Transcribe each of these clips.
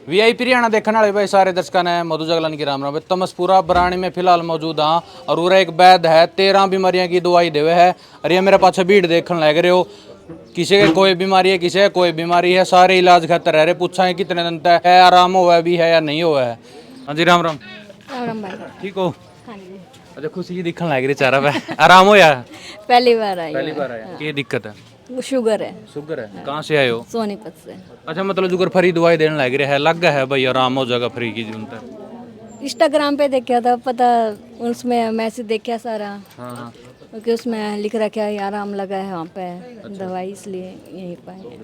VIP Haryana देखने वाले भाई सारे दर्शकों ने मधु जगलानी की राम राम। तमसपुरा बरानी में फिलहाल मौजूद हाँ और उरा एक वैद है 13 बीमारियों की दवाई देवे है। और ये मेरे पास भीड़ देखने लग रहे हो, किसी के कोई बीमारी है, किसी के कोई बीमारी है, सारे इलाज खातर रह रहे। पूछा है कितने दिन तक है, आराम हुआ भी है या नहीं हुआ है। हाँ जी राम राम। राम राम भाई। ठीक हो? हाँ जी। अच्छा खुशी दिखने लग रही चारा पे आराम हो या? पहली बार आई। पहली बार आया। क्या दिक्कत है? शुगर है। शुगर है। कहाँ से आए हो? सोनीपत से। अच्छा मतलब जुगर फ्री दवाई देने लग रहे है, लग है भाई आराम हो जाएगा फ्री की जून तक। इंस्टाग्राम पे देखा था, पता उसमें मैसेज देखा सारा। हाँ हाँ। क्योंकि उसमें लिख रखा है आराम लगा है वहाँ पे दवाई, इसलिए यहीं पाए।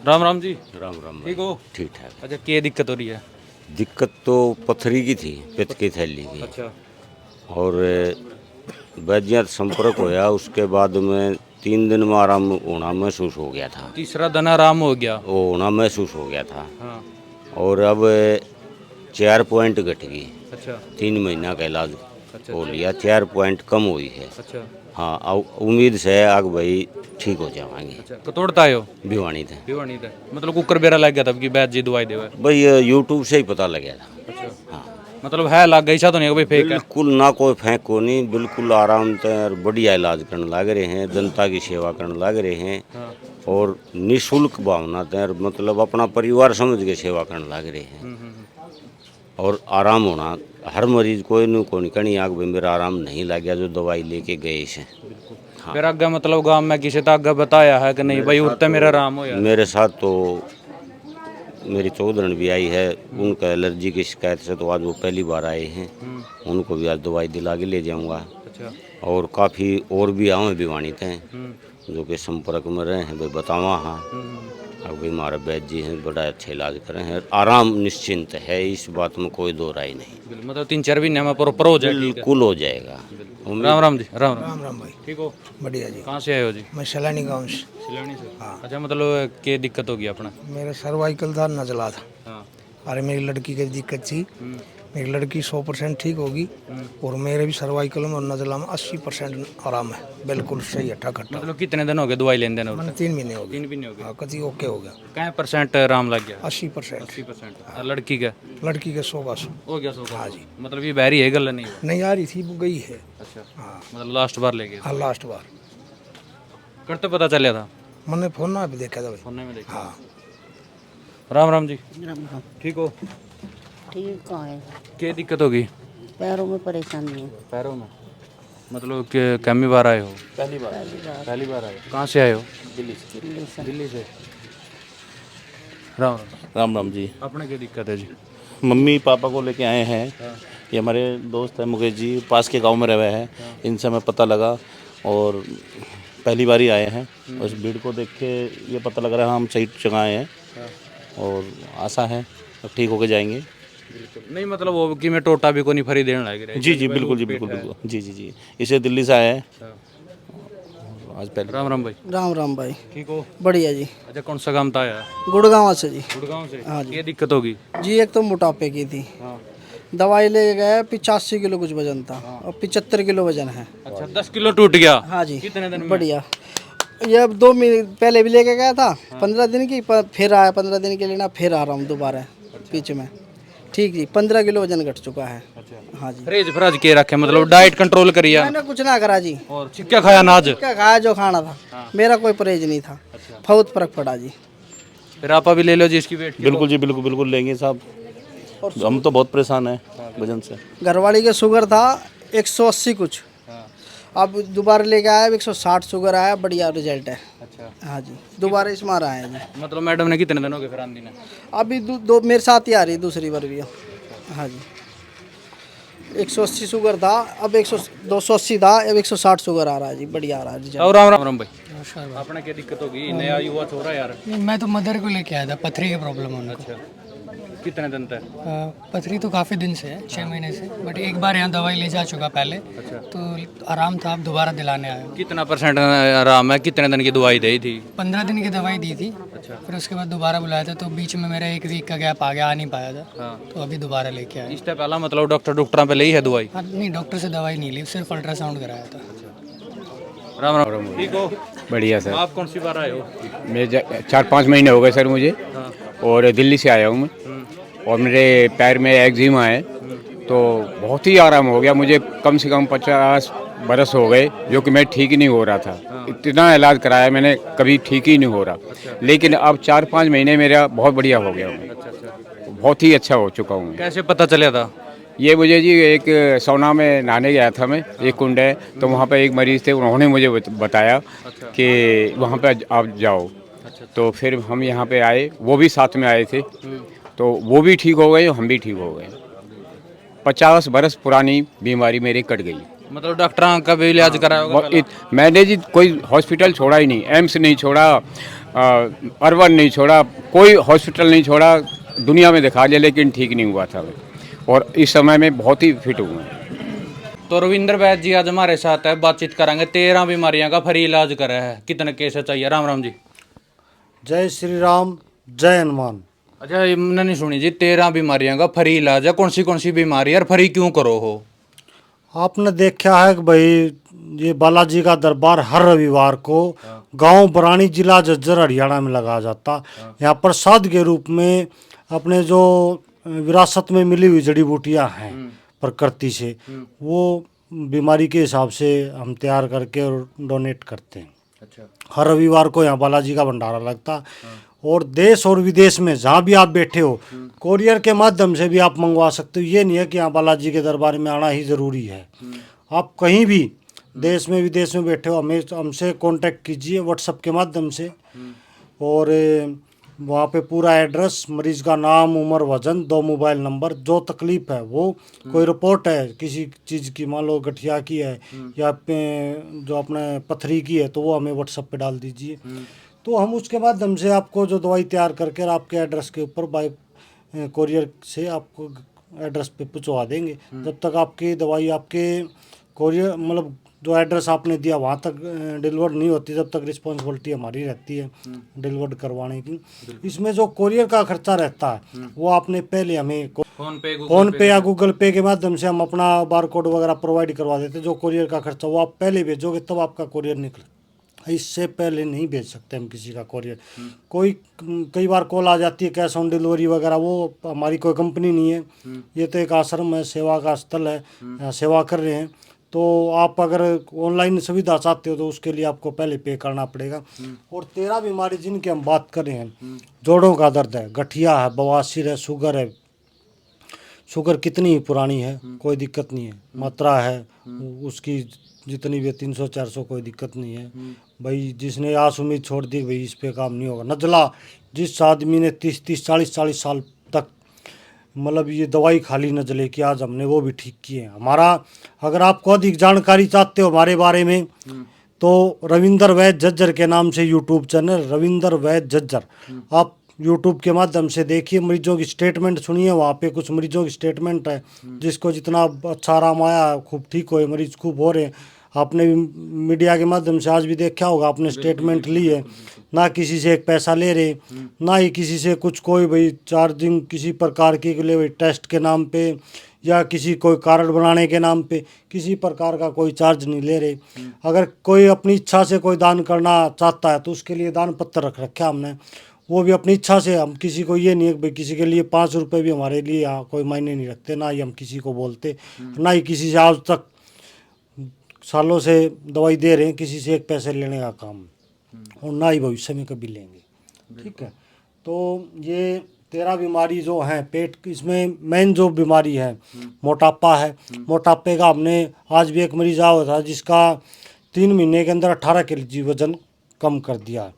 राम राम जी। राम राम। ठीक हो? ठीक ठाक। अच्छा क्या दिक्कत हो रही है? दिक्कत तो पथरी की थी, पित्त की थैली की। अच्छा और वैद्य संपर्क होया, उसके बाद में 3 दिन में आराम होना महसूस हो गया था। तीसरा दिन आराम हो गया? वो होना महसूस हो गया था। हाँ। और अब 4 पॉइंट घट गई। अच्छा 3 महीना का इलाज अच्छा हो लिया, 4 पॉइंट कम हुई है। अच्छा हाँ, उम्मीद से आग भाई ठीक हो जाएंगे। अच्छा। कतोड़ता आयो? भिवानी थे। भिवानी थे। मतलब कुकर बेरा लग गया था कि बैद जी दवाई देवे? भाई यूट्यूब से ही पता लग गया था। अच्छा हाँ, मतलब है लग गई सा तो नहीं भाई फेक है? बिल्कुल ना कोई फेंक को नहीं, बिल्कुल आराम से और बढ़िया इलाज करने लग रहे हैं, जनता की सेवा करने लग रहे हैं। हाँ। और निःशुल्क भावना से मतलब अपना परिवार समझ के सेवा करने लग रहे हैं। और आराम होना हर मरीज कोई न कोई कहीं आग भाई मेरा आराम नहीं लग गया जो दवाई लेके गए से। हाँ। फिर आगे मतलब गांव में किसी तो आगे बताया है कि नहीं भाई उठते मेरा आराम हो यार? मेरे साथ तो मेरी चौधरी भी आई है, उनका एलर्जी की शिकायत से तो आज वो पहली बार आए हैं। उनको भी आज दवाई दिला के ले जाऊंगा। अच्छा। और काफ़ी और भी आए हैं भिवानी थे जो कि संपर्क में रहे हैं, भाई बतावा। हाँ, अब भी हमारे वैद्य जी हैं, बड़ा अच्छा इलाज कर रहे हैं, आराम निश्चिंत है, इस बात में कोई दो राय नहीं। मतलब 3-4 महीने में प्रॉपर हो जाए? ठीक है। बिल्कुल हो जाएगा। राम राम जी। राम राम। राम राम भाई। ठीक हो? बढ़िया जी। कहाँ से आए हो जी? मैं सैलानी गाँव से। सिलानी से? हाँ। अच्छा मतलब क्या दिक्कत होगी अपना? मेरा सर्वाइकल था, नजला था। हाँ। अरे मेरी लड़की की दिक्कत थी, मेरी लड़की 100% ठीक होगी। और मेरे भी सर्वाइकल में और नजला में 80% आराम है, बिल्कुल सही है, ठकट्टा। मतलब कितने दिन हो गए दवाई लेने देने? मैंने 3 महीने हो गए। 3 महीने हो गए। हाँ, कति ओके हो गया। क्या % आराम लग गया? 80%। 80%। लड़की का? लड़की के 100 का 100। हो गया 100 का? हाँ जी। मतलब ये बहरी है गल नहीं? नहीं आ रही थी, वो गई है। अच्छा। हाँ मतलब लास्ट बार ले गए? हाँ, लास्ट बार करते पता चलिया था? मैंने फोन ना भी देखा था भाई। फोन में देखा? हाँ। राम राम जी। राम राम। ठीक हो? ठीक कहाँ है? क्या दिक्कत होगी? पैरों में परेशानी है। पैरों में? मतलब कि कमी बार आए हो? पहली बार आए हो? कहाँ से आए हो? दिल्ली से। राम राम। राम राम जी। अपने क्या दिक्कत है जी? मम्मी पापा को लेके आए हैं। ये हमारे दोस्त हैं मुकेश जी, पास के गांव में रहे हैं। इनसे हमें पता लगा और पहली बार ही आए हैं। उस भीड़ को देख के ये पता लग रहा है हम सही जगह आए हैं और आशा है अब ठीक होके जाएंगे। नहीं मतलब वो कि मैं टोटा भी को नहीं फ्री देने लग रहे? जी जी बिल्कुल जी, बिल्कुल बिल्कुल जी जी जी। इसे दिल्ली से आए हैं आज पहले। राम राम भाई। राम राम भाई। ठीक हो? बढ़िया जी। अच्छा कौन सा काम था आया? गुड़गांव से जी। गुड़गांव से? हाँ जी। क्या दिक्कत होगी? जी एक तो मोटापे की थी, हाँ। दवाई ले गए, 85 किलो कुछ वजन था और 75 किलो वजन है। अच्छा 10 किलो टूट गया? हाँ जी। कितने दिन में? बढ़िया। ये अब 2 महीने पहले भी लेके गया था, 15 दिन की, फिर आया 15 दिन के लिए ना, फिर आ रहा हूँ दोबारा बीच में। ठीक जी, 15 किलो वजन घट चुका है। अच्छा। हाँ जी। फ्रेज फ्राज के रखे मतलब डाइट कंट्रोल करिए? मैंने कुछ ना करा जी, और चिक्का खाया अनाज? क्या खाया जो खाना था, मेरा कोई परहेज नहीं था। बहुत फर्क पड़ा जी। फिर आप अभी ले लो जी इसकी वेट? बिल्कुल जी, बिल्कुल बिल्कुल लेंगे साहब। हम तो बहुत परेशान हैं वजन से। घरवाली के शुगर था 180 कुछ, अब दोबारा लेके आया 160 शुगर आया, बढ़िया रिजल्ट है। अच्छा। हाँ जी, दोबारा इस मार आया जी। मतलब मैडम ने कितने दिन हो गए फिर आंदी ने? अभी दो मेरे साथ ही आ रही है दूसरी बार भी। हाँ जी, 180 शुगर था, अब 280 था, अब 160 शुगर आ रहा है जी, बढ़िया आ रहा है रिजल्ट। और राम राम भाई। आपने क्या दिक्कत होगी? नया युवा छोरा यार। मैं तो मदर को लेके आया था, पथरी की प्रॉब्लम है उनको। अच्छा कितने दिन तक? पथरी तो काफ़ी दिन से है, 6 महीने से, बट एक बार यहाँ दवाई ले जा चुका पहले। तो आराम था, अब दोबारा दिलाने आया। कितना % आराम है? कितने दिन की दवाई दी थी? 15 दिन की दवाई दी थी। फिर उसके बाद दोबारा बुलाया था, तो बीच में मेरा 1 वीक का गैप आ गया, आ नहीं पाया था। तो अभी दोबारा लेके आया। इससे पहला मतलब डॉक्टर पे ली है दवाई? हाँ नहीं, डॉक्टर से दवाई नहीं ली, सिर्फ अल्ट्रासाउंड कराया था। राम राम। ठीक हो? बढ़िया सर। आप कौन सी बार आए हो? मेरे 4-5 महीने हो गए सर मुझे। और दिल्ली से आया हूँ मैं, और मेरे पैर में एक्जिमा है, तो बहुत ही आराम हो गया मुझे। कम से कम 50 बरस हो गए जो कि मैं ठीक ही नहीं हो रहा था। इतना इलाज कराया मैंने, कभी ठीक ही नहीं हो रहा। लेकिन अब 4-5 महीने मेरा बहुत बढ़िया हो गया हूँ, बहुत ही अच्छा हो चुका हूँ। कैसे पता चला था? ये मुझे जी एक सोना में नहाने गया था मैं, एक कुंड है, तो वहाँ पे एक मरीज़ थे, उन्होंने मुझे बताया कि वहाँ पे आप जाओ। तो फिर हम यहाँ पे आए, वो भी साथ में आए थे, तो वो भी ठीक हो गए, हम भी ठीक हो गए। 50 बरस पुरानी बीमारी मेरी कट गई। मतलब डॉक्टर का भी इलाज कराया होगा पहले? मैंने जी कोई हॉस्पिटल छोड़ा ही नहीं, एम्स नहीं छोड़ा, अर्बन नहीं छोड़ा, कोई हॉस्पिटल नहीं छोड़ा, दुनिया में दिखा लिया, लेकिन ठीक नहीं हुआ था मैं, और इस समय में बहुत ही फिट हुआ है। तो रविंद्र वैद्य जी आज हमारे साथ है, बातचीत करेंगे। 13 बीमारियों का फ्री इलाज करा है, कितने केस चाहिए? राम राम जी। जय श्री राम, जय हनुमान। अच्छा, ये मैंने नहीं सुनी जी, 13 बीमारियों का फ्री इलाज है। कौन सी बीमारी है और फ्री क्यों करो हो? आपने देखा है कि भाई ये बालाजी का दरबार हर रविवार को गांव बरानी, जिला झज्जर, हरियाणा में लगाया जाता। यहाँ प्रसाद के रूप में अपने जो विरासत में मिली हुई जड़ी बूटियाँ हैं प्रकृति से, वो बीमारी के हिसाब से हम तैयार करके और डोनेट करते हैं। अच्छा। हर रविवार को यहाँ बालाजी का भंडारा लगता, और देश और विदेश में जहाँ भी आप बैठे हो, कोरियर के माध्यम से भी आप मंगवा सकते हो। ये नहीं है कि यहाँ बालाजी के दरबार में आना ही ज़रूरी है। आप कहीं भी देश में विदेश में बैठे हो, हमें हमसे कांटेक्ट कीजिए व्हाट्सएप के माध्यम से, और वहाँ पे पूरा एड्रेस, मरीज़ का नाम, उम्र, वजन, 2 मोबाइल नंबर, जो तकलीफ़ है वो, कोई रिपोर्ट है किसी चीज़ की, मान लो गठिया की है या जो अपने पथरी की है, तो वो हमें व्हाट्सएप पे डाल दीजिए। तो हम उसके माध्यम से आपको जो दवाई तैयार करके और आपके एड्रेस के ऊपर बाय कोरियर से आपको एड्रेस पे पहुँचवा देंगे। जब तक आपकी दवाई आपके कोरियर मतलब जो एड्रेस आपने दिया वहाँ तक डिलीवर नहीं होती, जब तक रिस्पॉन्सिबिलिटी हमारी रहती है डिलीवर करवाने की। इसमें जो कोरियर का खर्चा रहता है वो आपने पहले हमें फ़ोन पे या गूगल पे के माध्यम से हम अपना बारकोड वगैरह प्रोवाइड करवा देते। जो कोरियर का खर्चा वो आप पहले भेजोगे तब आपका कोरियर निकले, इससे पहले नहीं भेज सकते हम किसी का कोरियर। कई बार कॉल आ जाती है कैश ऑन डिलीवरी वगैरह, वो हमारी कोई कंपनी नहीं है, ये तो एक आश्रम है, सेवा का स्थल है, यहाँ सेवा कर रहे हैं। तो आप अगर ऑनलाइन सुविधा चाहते हो तो उसके लिए आपको पहले पे करना पड़ेगा। और 13 बीमारी जिनकी हम बात कर रहे हैं, जोड़ों का दर्द है, गठिया है, बवासीर है, शुगर है। शुगर कितनी ही पुरानी है, कोई दिक्कत नहीं है, मात्रा है उसकी जितनी भी 300-400, कोई दिक्कत नहीं है भाई। जिसने आस उम्मीद छोड़ दी भाई इस पे काम नहीं होगा। नजला, जिस आदमी ने 30-30, 40-40 साल तक मतलब ये दवाई खाली नजले की, आज हमने वो भी ठीक किए हैं। हमारा, अगर आपको अधिक जानकारी चाहते हो हमारे बारे में, तो रविंद्र वैद्य झज्जर के नाम से यूट्यूब चैनल, रविंद्र वैद्य झज्जर, आप यूट्यूब के माध्यम से देखिए, मरीजों की स्टेटमेंट सुनिए। वहाँ पे कुछ मरीजों की स्टेटमेंट है, जिसको जितना अच्छा आराम आया, खूब ठीक हुए मरीज, खूब हो रहे हैं। आपने मीडिया के माध्यम से आज भी देखा होगा, आपने स्टेटमेंट ली है, ना किसी से एक पैसा ले रहे, ना ही किसी से कुछ कोई भाई चार्जिंग किसी प्रकार की ले भाई टेस्ट के नाम पे या किसी कोई कार्ड बनाने के नाम पे किसी प्रकार का कोई चार्ज नहीं ले रहे। अगर कोई अपनी इच्छा से कोई दान करना चाहता है तो उसके लिए दान पत्र रख रखा हमने, वो भी अपनी इच्छा से। हम किसी को ये नहीं है भाई किसी के लिए 5 रुपये भी हमारे लिए यहाँ कोई मायने नहीं रखते, ना ही हम किसी को बोलते, ना ही किसी से आज तक सालों से दवाई दे रहे हैं किसी से एक पैसे लेने का काम, और ना ही भविष्य में कभी लेंगे। ठीक है, तो ये 13 बीमारी जो हैं पेट, इसमें मेन जो बीमारी है मोटापा है। मोटापे का हमने आज भी एक मरीज आया था जिसका 3 महीने के अंदर 18 kg वजन कम कर दिया है।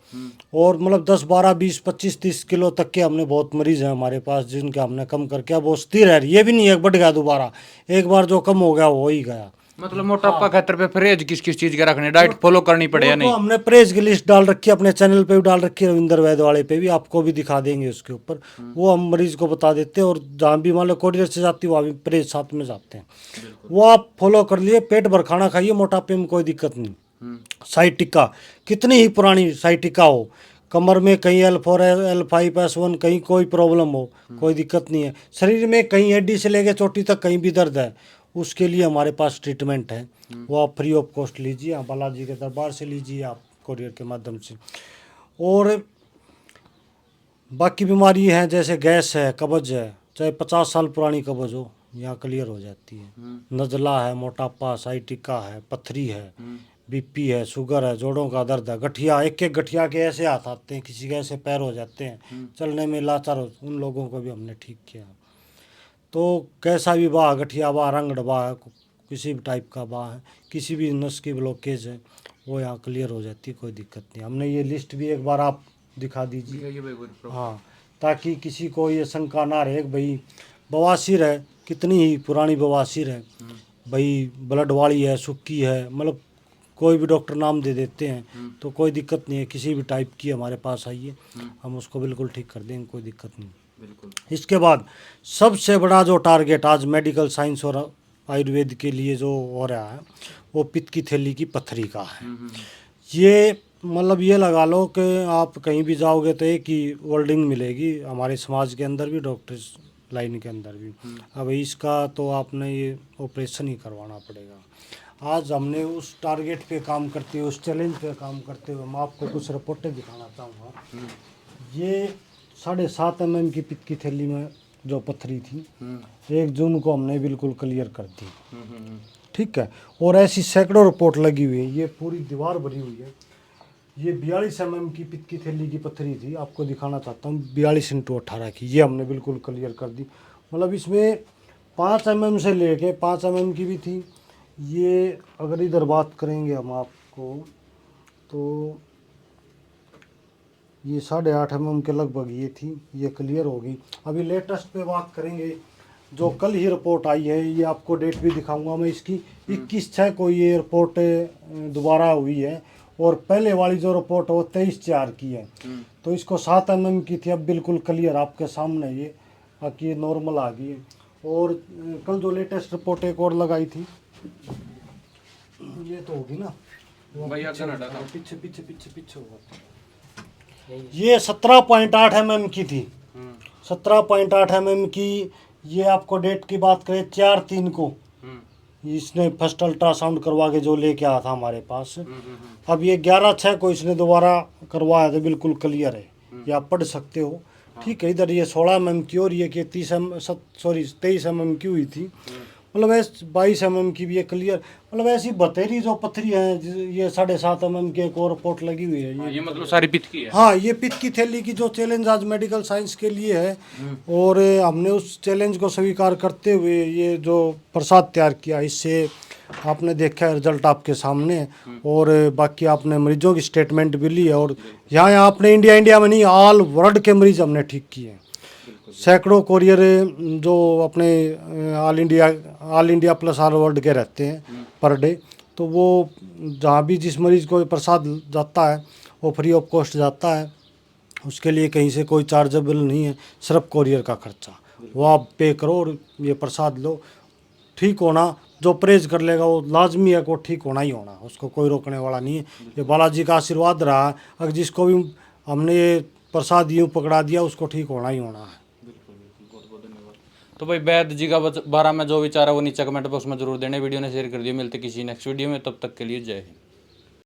और मतलब 10, 12, 20, 25, 30 किलो तक के हमने बहुत मरीज हैं हमारे पास जिनके हमने कम करके अब वो स्थिर है। ये भी नहीं है बढ़ गया दोबारा, एक बार जो कम हो गया वो ही गया। मतलब मोटापा खतर पे परहेज किस किस चीज के रखने, डाइट फॉलो करनी पड़े या नहीं? तो हमने परहेज की लिस्ट डाल रखी है, अपने चैनल पे भी डाल रखी है, रविंद्र वैद्य वाले पे भी, आपको भी दिखा देंगे उसके ऊपर। वो हम मरीज को बता देते हैं, और जहाँ भी मान लो कोरियर से जाती है वहाँ भी परहेज साथ में जाते हैं, वो आप फॉलो कर लिए। पेट भर खाना खाइए, मोटापे में कोई दिक्कत नहीं। साइटिका, कितनी ही पुरानी साइटिका हो, कमर में कहीं L4, L5, S1 कहीं कोई प्रॉब्लम हो, कोई दिक्कत नहीं है। शरीर में कहीं हड्डी से लेके चोटी तक कहीं भी दर्द है, उसके लिए हमारे पास ट्रीटमेंट है, वो आप फ्री ऑफ कॉस्ट लीजिए। आप बालाजी के दरबार से लीजिए, आप कोरियर के माध्यम से। और बाकी बीमारी हैं जैसे गैस है, कब्ज है, चाहे 50 साल पुरानी कब्ज हो, यहाँ क्लियर हो जाती है। नज़ला है, मोटापा, साइटिका है, पथरी है, बीपी है, शुगर है, जोड़ों का दर्द है, गठिया, एक एक गठिया के ऐसे हाथ आते हैं, किसी के ऐसे पैर हो जाते हैं, चलने में लाचार हो, उन लोगों को भी हमने ठीक किया। तो कैसा भी बाह, गठिया बाह, रंगड़ बाह है, किसी भी टाइप का बाह है, किसी भी नस की ब्लॉकेज है, वो यहाँ क्लियर हो जाती है, कोई दिक्कत नहीं। हमने ये लिस्ट भी एक बार आप दिखा दीजिए, हाँ, ताकि किसी को ये शंका ना रहे कि भाई बवासीर है, कितनी ही पुरानी बवासीर है, भाई ब्लड वाली है, सुक्की है, मतलब कोई भी डॉक्टर नाम दे देते हैं, तो कोई दिक्कत नहीं है। किसी भी टाइप की हमारे पास आइए, हम उसको बिल्कुल ठीक कर देंगे, कोई दिक्कत नहीं। इसके बाद सबसे बड़ा जो टारगेट आज मेडिकल साइंस और आयुर्वेद के लिए जो हो रहा है, वो पित्त की थैली की पत्थरी का है। ये मतलब ये लगा लो कि आप कहीं भी जाओगे तो एक ही वर्डिंग मिलेगी, हमारे समाज के अंदर भी, डॉक्टर्स लाइन के अंदर भी। अब इसका तो आपने ये ऑपरेशन ही करवाना पड़ेगा। आज हमने उस टारगेट पे काम करते हुए, उस चैलेंज पे काम करते हुए, मैं आपको कुछ रिपोर्टें दिखाना चाहूँगा। ये 7.5 mm की पित्त की थैली में जो पत्थरी थी, 1 जून को हमने बिल्कुल क्लियर कर दी, ठीक है। और ऐसी सैकड़ों रिपोर्ट लगी हुई है, ये पूरी दीवार भरी हुई है। ये 42 mm की पित्त की थैली की पत्थरी थी, आपको दिखाना चाहता हूँ, 42 × 18 की, ये हमने बिल्कुल क्लियर कर दी। मतलब इसमें 5 mm से लेके 5 mm की भी थी। ये अगर इधर बात करेंगे हम आपको, तो ये 8.5 mm के लगभग ये थी, ये क्लियर होगी। अभी लेटेस्ट पे बात करेंगे, जो कल ही रिपोर्ट आई है, ये आपको डेट भी दिखाऊंगा मैं इसकी, 21/6 को ये रिपोर्ट दोबारा हुई है। और पहले वाली जो रिपोर्ट है वो 23/4 की है, तो इसको 7 mm की थी, अब बिल्कुल क्लियर आपके सामने ये बाकी नॉर्मल आ गई है। और कल जो लेटेस्ट रिपोर्ट एक और लगाई थी, ये तो होगी ना, पीछे पीछे पीछे पीछे होगा, ये 17.8 mm की थी, 17.8 mm की। ये आपको डेट की बात करें 4/3 को इसने फर्स्ट अल्ट्रासाउंड करवा के जो लेके आया था हमारे पास। अब ये 11/6 को इसने दोबारा करवाया, तो बिल्कुल क्लियर है, ये आप पढ़ सकते हो, ठीक है। इधर ये 16 mm की और ये कि 23 mm की हुई थी, मतलब 22 mm की भी ये क्लियर। मतलब ऐसी बतेरी जो पत्थरी है, ये 7.5 mm की एक और रिपोर्ट लगी हुई है। ये मतलब सारी पित्त की है। हाँ, ये पित्त की थैली की जो चैलेंज आज मेडिकल साइंस के लिए है, और हमने उस चैलेंज को स्वीकार करते हुए ये जो प्रसाद तैयार किया, इससे आपने देखा है रिजल्ट आपके सामने। और बाकी आपने मरीजों की स्टेटमेंट भी ली है, और यहाँ आपने इंडिया में नहीं, ऑल वर्ल्ड के मरीज हमने ठीक किए हैं। सैकड़ों कोरियर जो अपने all India plus all world के रहते हैं पर डे, तो वो जहाँ भी जिस मरीज़ को प्रसाद जाता है वो फ्री ऑफ कॉस्ट जाता है, उसके लिए कहीं से कोई चार्जेबल नहीं है, सिर्फ कोरियर का खर्चा वो आप पे करो और ये प्रसाद लो। ठीक होना, जो परहेज कर लेगा वो लाजमी है को ठीक होना ही होना, उसको कोई रोकने वाला नहीं है। ये बालाजी का आशीर्वाद रहा है, अगर जिसको भी हमने ये प्रसाद यूँ पकड़ा दिया उसको ठीक होना ही होना है। तो भाई वैद्य जी का बारे में जो विचार है वो नीचे कमेंट बॉक्स में जरूर देने। वीडियो ने शेयर कर दिया। मिलते किसी नेक्स्ट वीडियो में, तब तक के लिए जय हिंद।